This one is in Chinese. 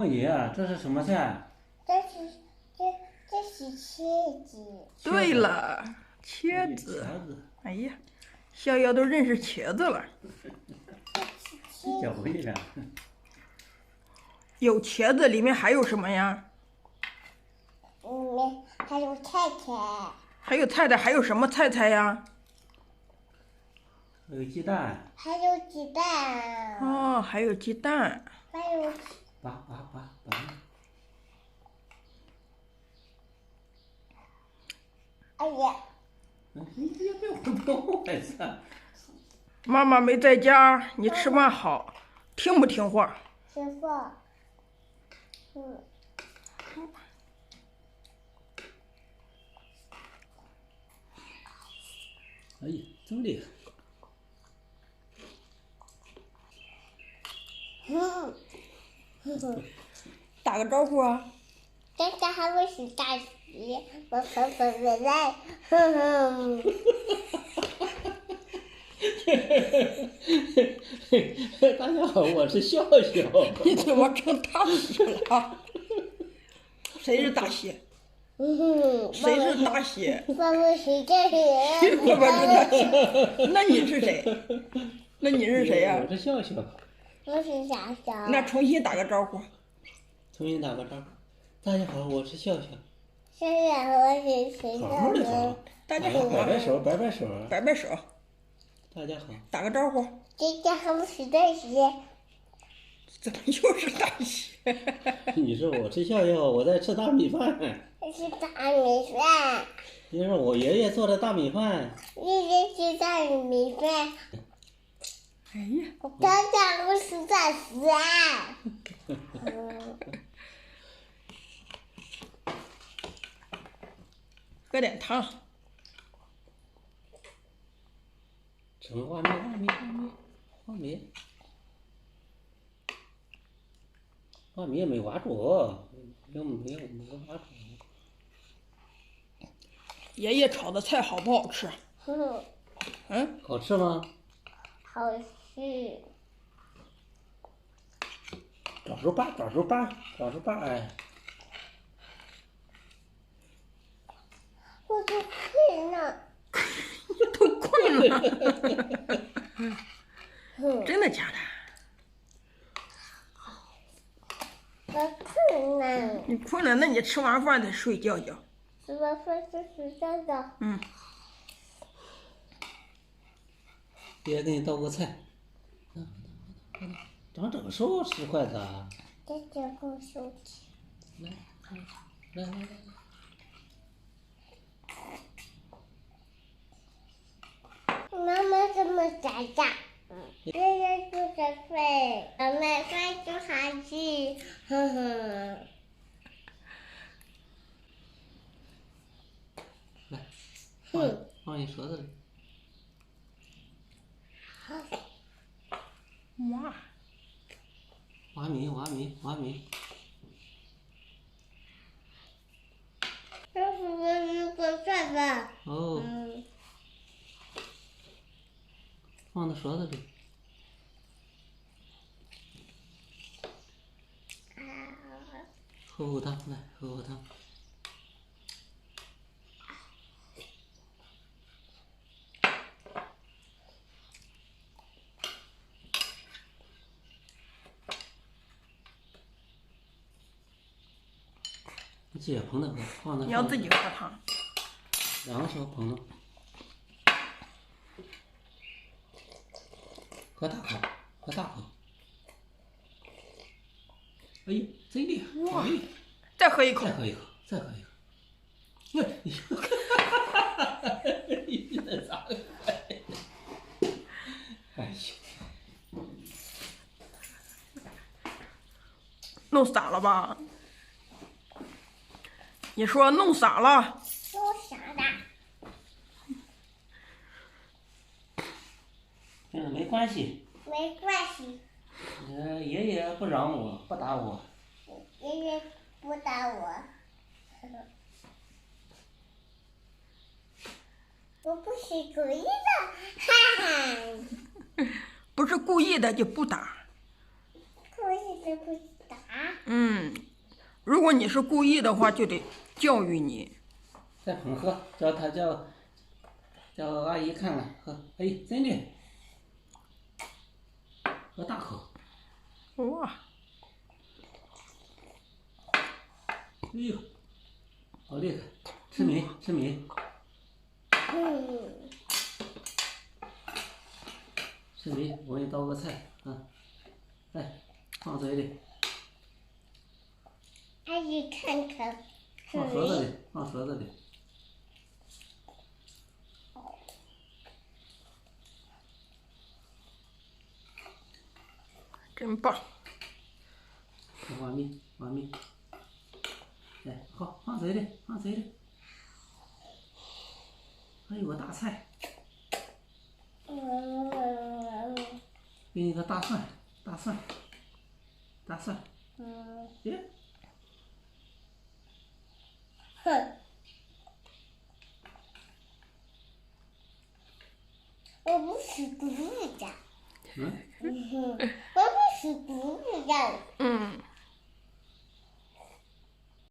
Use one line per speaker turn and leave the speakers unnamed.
爷啊，这是什么菜？
这是茄子。
对了，茄子。哎呀，小瑶都认识茄子了。
小会了。
有茄子，里面还有什么呀？
里面还有菜菜。
还有菜的，还有什么菜呀？
还有鸡蛋。
还有鸡蛋。
哦，还有鸡蛋。
还有。
拔。
哎呀！
你别动孩子。
妈妈没在家，你吃饭好，听不听话？
听话。
哎呀，这么厉害！
打个招呼啊！
大家好，我是大喜，我粉粉来，哼哼。
大家好，我是笑笑。
你怎么成大喜了？谁是大喜？谁是大喜？
爸爸是大喜。
爸爸是大喜。那你是谁？那你是谁呀？
我是笑笑。
我是小小。
那重新打个招呼。
重新打个招呼。大家好，我是笑笑。
笑笑，我是谁？
好好的说。
大家好。
摆摆手，摆摆手。
摆摆手。
大家好。
打个招呼。
大家好，我是大喜。
怎么又是大喜？
你说我吃笑笑，我在吃大米饭。
我是大米饭。
你说我爷爷做的大米饭。
爷爷吃大米饭。
哎呀！
大家我是大喜。
喝点汤。
盛花米。花米也没挖住，没有挖住。
爷爷炒的菜好不好吃？
好吃吗？
好吃。
抓住把，哎。
我都困了。
都困了。真的假的？
我困了。
你困了，那你吃完饭再睡觉觉。
吃完饭就睡觉觉。
爷爷给你倒个菜。长这个手吃筷子啊？
这个够手机。
来。
妈妈这么傻傻。爷爷做的饭，妈妈饭就好吃，哼哼。
来，放你舌头里。
哇！
挖米。
这是我一个筷子。
哦。放到舌头里。喝口汤，来喝口汤。自己捧着喝，放那。
你要自己喝汤。
2个小捧着。喝大口。哎呦，真厉害！哇！
再喝一口。
再喝一口。你这咋个？哎呦！
弄洒了吧？你说弄洒了。
弄傻的。
没关系。
没关系。
爷爷不让我，不打我。
爷爷不打我。我不是故意的，哈哈。
不是故意的就不打。
故意的不打。
嗯，如果你是故意的话，就得教育你。
再捧喝，叫阿姨看看喝，哎，真的，喝大口，
哇，
哎呦，好厉害，吃没吃没？吃没？我给你刀个菜啊，来，放嘴里，
阿姨看看，
放盒子里，放盒子里。
真棒！
挖米，挖米，哎，好，放嘴里，放嘴里。还有个大菜，给你个大蒜，大蒜，大蒜。耶，
哼，我不是故意的。
嗯。
我不是故意的。